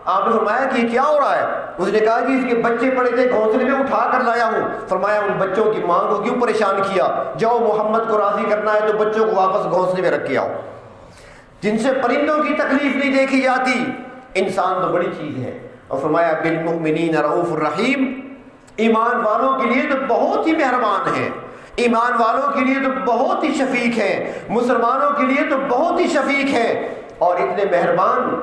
آپ نے فرمایا کہ یہ کیا ہو رہا ہے؟ اس نے کہا کہ اس کے بچے پڑے تھے گھونسلے میں اٹھا کر لایا ہوں۔ فرمایا ان بچوں کی ماں کو کیوں پریشان کیا، جاؤ محمد کو راضی کرنا ہے تو بچوں کو واپس گھونسلے میں رکھ کے آؤ۔ جن سے پرندوں کی تکلیف نہیں دیکھی جاتی، انسان تو بڑی چیز ہے۔ اور فرمایا بالمؤمنین رؤوف الرحیم، ایمان والوں کے لیے تو بہت ہی مہربان ہے، ایمان والوں کے لیے تو بہت ہی شفیق ہے، مسلمانوں کے لیے تو بہت ہی شفیق ہے۔ اور اتنے مہربان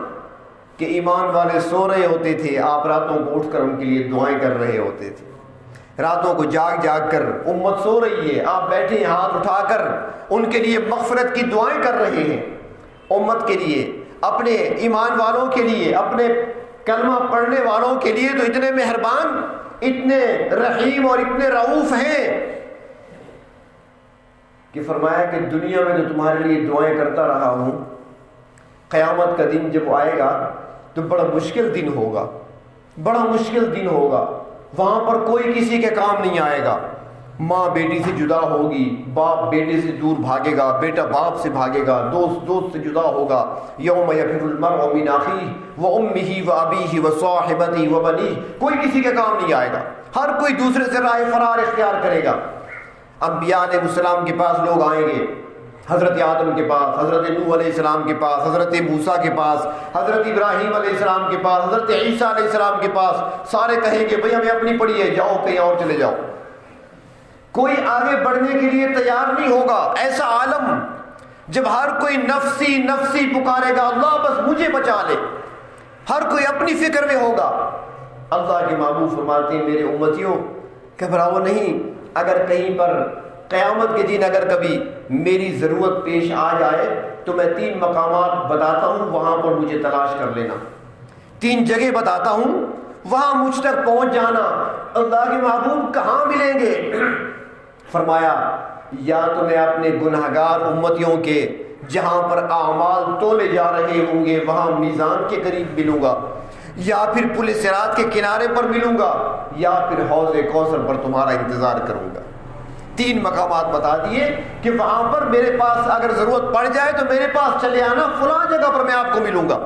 کہ ایمان والے سو رہے ہوتے تھے، آپ راتوں کو اٹھ کر ان کے لیے دعائیں کر رہے ہوتے تھے۔ راتوں کو جاگ جاگ کر امت سو رہی ہے، آپ بیٹھے ہیں ہاتھ اٹھا کر ان کے لیے مغفرت کی دعائیں کر رہے ہیں، امت کے لیے، اپنے ایمان والوں کے لیے، اپنے کلمہ پڑھنے والوں کے لیے تو اتنے مہربان، اتنے رحیم اور اتنے رؤوف ہیں کہ فرمایا کہ دنیا میں تو تمہارے لیے دعائیں کرتا رہا ہوں، قیامت کا دن جب آئے گا تو بڑا مشکل دن ہوگا، بڑا مشکل دن ہوگا، وہاں پر کوئی کسی کے کام نہیں آئے گا، ماں بیٹی سے جدا ہوگی، باپ بیٹے سے دور بھاگے گا، بیٹا باپ سے بھاگے گا، دوست دوست سے جدا ہوگا، یوم یفر المرء من اخیہ وامہ وابیہ وصاحبتہ وبنیہ، کوئی کسی کے کام نہیں آئے گا، ہر کوئی دوسرے سے راہ فرار اختیار کرے گا۔ انبیاء علیہ السلام کے پاس لوگ آئیں گے، حضرت آدم کے پاس، حضرت نوح علیہ السلام کے پاس، حضرت موسیٰ کے پاس، حضرت ابراہیم علیہ السلام کے پاس، حضرت عیسیٰ علیہ السلام کے پاس، سارے کہیں گے بھئی ہمیں اپنی پڑی ہے، جاؤ کہیں اور چلے جاؤ، کوئی آگے بڑھنے کے لیے تیار نہیں ہوگا۔ ایسا عالم جب ہر کوئی نفسی نفسی پکارے گا، اللہ بس مجھے بچا لے، ہر کوئی اپنی فکر میں ہوگا، اللہ کے محبوب فرماتے ہیں میرے امتیوں گھبراؤ نہیں، اگر کہیں پر قیامت کے دن اگر کبھی میری ضرورت پیش آ جائے تو میں 3 مقامات بتاتا ہوں، وہاں پر مجھے تلاش کر لینا، 3 جگہ بتاتا ہوں، وہاں مجھ تک پہنچ جانا۔ اللہ کے محبوب کہاں ملیں گے؟ فرمایا یا تو میں اپنے گنہگار امتیوں کے جہاں پر اعمال تولے جا رہے ہوں گے وہاں میزان کے قریب ملوں گا، یا پھر پل صراط کے کنارے پر ملوں گا، یا پھر حوض کوثر پر تمہارا انتظار کروں گا۔ 3 مقامات بتا دیے کہ وہاں پر میرے پاس اگر ضرورت پڑ جائے تو میرے پاس چلے آنا، فلاں جگہ پر میں آپ کو ملوں گا۔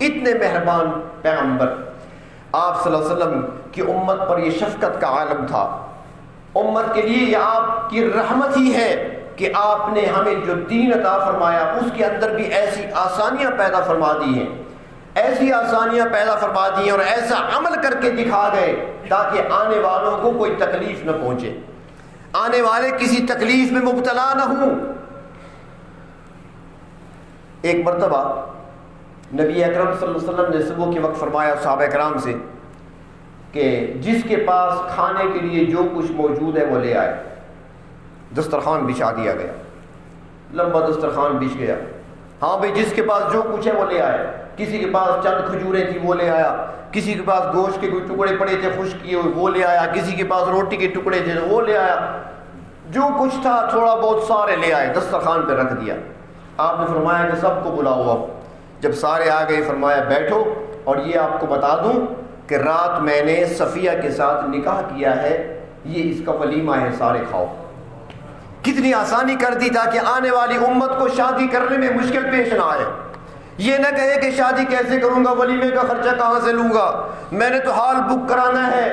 اتنے مہربان پیغمبر، آپ صلی اللہ علیہ وسلم کی امت پر یہ شفقت کا عالم تھا، امت کے لیے یہ آپ کی رحمت ہی ہے کہ آپ نے ہمیں جو دین عطا فرمایا اس کے اندر بھی ایسی آسانیاں پیدا فرما دی ہیں، ایسی آسانیاں پیدا فرما دی ہیں اور ایسا عمل کر کے دکھا گئے تاکہ آنے والوں کو کوئی تکلیف نہ پہنچے، آنے والے کسی تکلیف میں مبتلا نہ ہوں۔ ایک مرتبہ نبی اکرم صلی اللہ علیہ وسلم نے صبح کے وقت فرمایا صحابہ کرام سے کہ جس کے پاس کھانے کے لیے جو کچھ موجود ہے وہ لے آئے۔ دسترخوان بچھا دیا گیا، لمبا دسترخوان بچھ گیا، ہاں بھئی جس کے پاس جو کچھ ہے وہ لے آئے، کسی کے پاس چند کھجوریں تھی وہ لے آیا، کسی کے پاس گوشت کے کوئی ٹکڑے پڑے تھے خشک کیے ہوئے وہ لے آیا، کسی کے پاس روٹی کے ٹکڑے تھے وہ لے آیا، جو کچھ تھا تھوڑا بہت سارے لے آئے، دسترخوان پہ رکھ دیا۔ آپ نے فرمایا کہ سب کو بلاؤ، اب جب سارے آ گئے فرمایا بیٹھو، اور یہ آپ کو بتا دوں کہ رات میں نے صفیہ کے ساتھ نکاح کیا ہے، یہ اس کا ولیمہ ہے، سارے کھاؤ۔ کتنی آسانی کر دی تاکہ آنے والی امت کو شادی کرنے میں مشکل پیش نہ آئے، یہ نہ کہے کہ شادی کیسے کروں گا، ولیمے کا خرچہ کہاں سے لوں گا، میں نے تو ہال بک کرانا ہے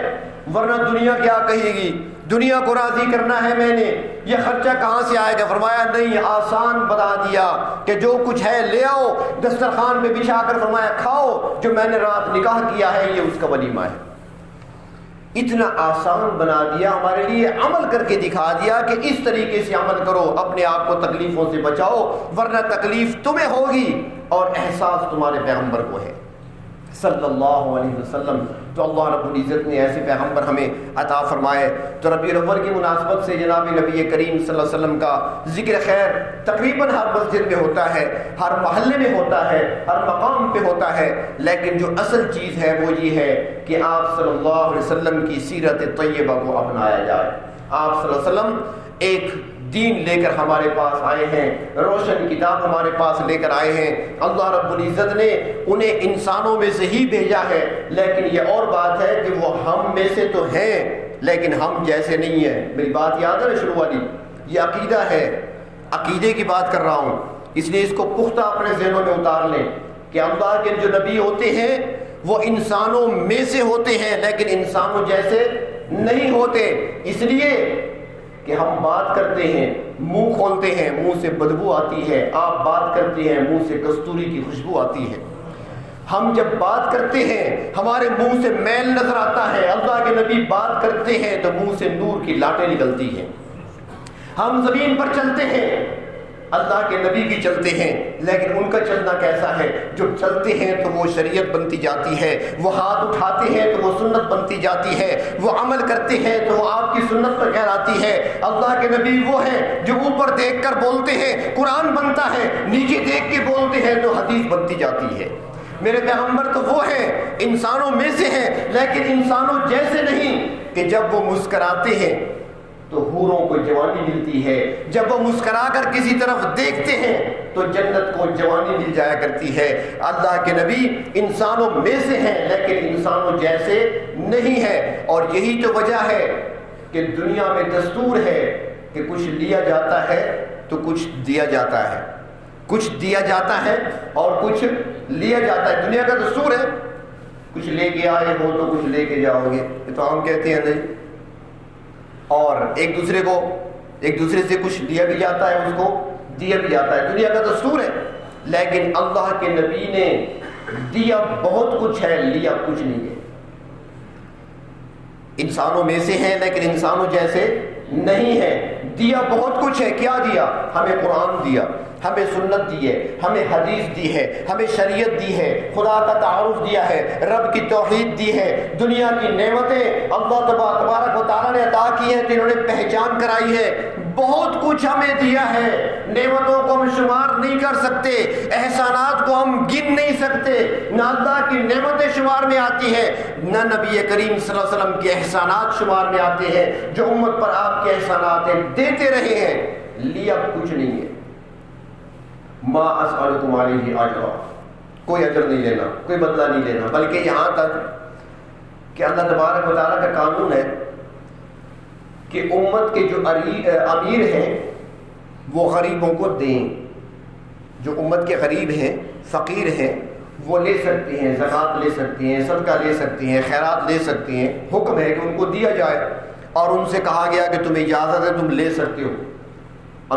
ورنہ دنیا کیا کہے گی، دنیا کو راضی کرنا ہے میں نے، یہ خرچہ کہاں سے آئے گا۔ فرمایا نہیں، آسان بتا دیا کہ جو کچھ ہے لے آؤ، دسترخوان پہ بچھا کر فرمایا کھاؤ، جو میں نے رات نکاح کیا ہے یہ اس کا ولیمہ ہے۔ اتنا آسان بنا دیا ہمارے لیے، عمل کر کے دکھا دیا کہ اس طریقے سے عمل کرو، اپنے آپ کو تکلیفوں سے بچاؤ ورنہ تکلیف تمہیں ہوگی، اور احساس تمہارے پیغمبر کو ہے صلی اللہ علیہ وسلم۔ تو اللہ رب العزت نے ایسے پیغمبر ہمیں عطا فرمائے۔ تو ربیع الاول کی مناسبت سے جناب نبی کریم صلی اللہ علیہ وسلم کا ذکر خیر تقریباً ہر مسجد میں ہوتا ہے، ہر محلے میں ہوتا ہے، ہر مقام پہ ہوتا ہے، لیکن جو اصل چیز ہے وہ یہ ہے کہ آپ صلی اللہ علیہ وسلم کی سیرت طیبہ کو اپنایا جائے۔ آپ صلی اللہ علیہ وسلم ایک دین لے کر ہمارے پاس آئے ہیں، روشن کتاب ہمارے پاس لے کر آئے ہیں، اللہ رب العزت نے انہیں انسانوں میں سے ہی بھیجا ہے، لیکن یہ اور بات ہے کہ وہ ہم میں سے تو ہیں لیکن ہم جیسے نہیں ہیں۔ میری بات یاد ہے شروع والی، یہ عقیدہ ہے، عقیدے کی بات کر رہا ہوں، اس لیے اس کو پختہ اپنے ذہنوں میں اتار لیں کہ اللہ کے جو نبی ہوتے ہیں وہ انسانوں میں سے ہوتے ہیں لیکن انسانوں جیسے نہیں ہوتے، اس لیے کہ ہم بات کرتے ہیں منہ کھولتے ہیں منہ سے بدبو آتی ہے، آپ بات کرتے ہیں منہ سے کستوری کی خوشبو آتی ہے، ہم جب بات کرتے ہیں ہمارے منہ سے میل نظر آتا ہے، اللہ کے نبی بات کرتے ہیں تو منہ سے نور کی لاٹیں نکلتی ہیں، ہم زمین پر چلتے ہیں اللہ کے نبی بھی چلتے ہیں، لیکن ان کا چلنا کیسا ہے؟ جو چلتے ہیں تو وہ شریعت بنتی جاتی ہے، وہ ہاتھ اٹھاتے ہیں تو وہ سنت بنتی جاتی ہے، وہ عمل کرتے ہیں تو وہ آپ کی سنت پر کہلاتی ہے۔ اللہ کے نبی وہ ہیں جو اوپر دیکھ کر بولتے ہیں قرآن بنتا ہے، نیچے دیکھ کے بولتے ہیں تو حدیث بنتی جاتی ہے۔ میرے پیغمبر تو وہ ہیں انسانوں میں سے ہیں، لیکن انسانوں جیسے نہیں کہ جب وہ مسکراتے ہیں تو حوروں کو جوانی ملتی ہے، جب وہ مسکرا کر کسی طرف دیکھتے ہیں تو جنت کو جوانی مل جایا کرتی ہے۔ اللہ کے نبی انسانوں میں سے ہیں لیکن انسانوں جیسے نہیں ہے، اور یہی تو وجہ ہے کہ دنیا میں دستور ہے کہ کچھ لیا جاتا ہے تو کچھ دیا جاتا ہے، کچھ دیا جاتا ہے اور کچھ لیا جاتا ہے۔ دنیا کا دستور ہے، کچھ لے کے آئے ہو تو کچھ لے کے جاؤ گے، یہ تو ہم کہتے ہیں نہیں، اور ایک دوسرے سے کچھ لیا بھی جاتا ہے، اس کو دیا بھی جاتا ہے، دنیا کا دستور ہے۔ لیکن اللہ کے نبی نے دیا بہت کچھ ہے، لیا کچھ نہیں ہے۔ انسانوں میں سے ہیں لیکن انسانوں جیسے نہیں ہے، دیا بہت کچھ ہے۔ کیا دیا؟ ہمیں قرآن دیا، ہمیں سنت دی ہے، ہمیں حدیث دی ہے، ہمیں شریعت دی ہے، خدا کا تعارف دیا ہے، رب کی توحید دی ہے، دنیا کی نعمتیں اللہ تبارک و تعالیٰ نے عطا کی ہیں تو انہوں نے پہچان کرائی ہے۔ بہت کچھ ہمیں دیا ہے، نعمتوں کو ہم شمار نہیں کر سکتے، احسانات کو ہم گن نہیں سکتے، نہ اللہ کی نعمتیں شمار میں آتی ہیں، نہ نبی کریم صلی اللہ علیہ وسلم کے احسانات شمار میں آتے ہیں جو امت پر آپ کے احسانات دیتے رہے ہیں۔ لیا کچھ نہیں ہے۔ ما اسألکم علیہ اجرا، کوئی اجر نہیں لینا، کوئی بدلہ نہیں لینا، بلکہ یہاں تک کہ اللہ تبارک و تعالیٰ کا قانون ہے کہ امت کے جو امیر ہیں وہ غریبوں کو دیں، جو امت کے غریب ہیں، فقیر ہیں، وہ لے سکتے ہیں، زکوٰۃ لے سکتے ہیں، صدقہ لے سکتے ہیں، خیرات لے سکتے ہیں، حکم ہے کہ ان کو دیا جائے، اور ان سے کہا گیا کہ تمہیں اجازت ہے، تم لے سکتے ہو۔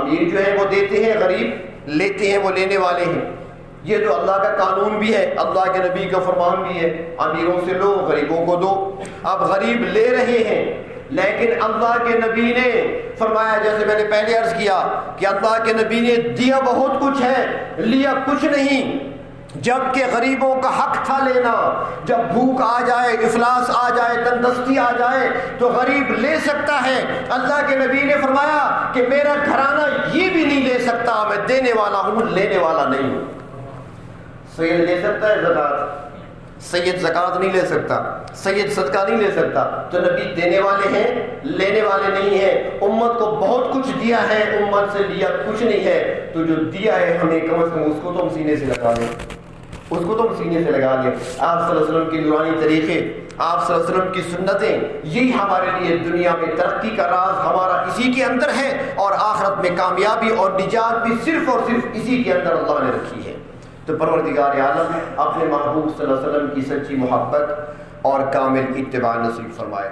امیر جو ہے وہ دیتے ہیں، غریب لیتے ہیں، وہ لینے والے ہیں۔ یہ تو اللہ کا قانون بھی ہے، اللہ کے نبی کا فرمان بھی ہے، امیروں سے لو، غریبوں کو دو۔ اب غریب لے رہے ہیں، لیکن اللہ کے نبی نے فرمایا، جیسے میں نے پہلے عرض کیا کہ اللہ کے نبی نے دیا بہت کچھ ہے، لیا کچھ نہیں۔ جبکہ غریبوں کا حق تھا لینا، جب بھوک آ جائے، افلاس آ جائے، تندرستی آ جائے تو غریب لے سکتا ہے۔ اللہ کے نبی نے فرمایا کہ میرا گھرانہ یہ بھی نہیں لے سکتا، میں دینے والا ہوں، لینے والا نہیں ہوں۔ سید لے سکتا ہے زکوٰۃ، سید زکوٰۃ نہیں لے سکتا، سید صدقہ نہیں لے سکتا، تو نبی دینے والے ہیں، لینے والے نہیں ہیں۔ امت کو بہت کچھ دیا ہے، امت سے لیا کچھ نہیں ہے، تو جو دیا ہے ہمیں کم از کم اس کو تو ہم سینے سے لگا لیں، اس کو تو ہم سینے سے لگا لیں۔ آپ صلی اللہ علیہ وسلم کی نورانی طریقے، آپ صلی اللہ علیہ وسلم کی سنتیں، یہی ہمارے لیے دنیا میں ترقی کا راز ہمارا اسی کے اندر ہے، اور آخرت میں کامیابی اور نجات بھی صرف اور صرف اسی کے اندر اللہ نے رکھی ہے۔ تو پروردگار عالم اپنے محبوب صلی اللہ علیہ وسلم کی سچی محبت اور کامل اتباع نصیب فرمائے۔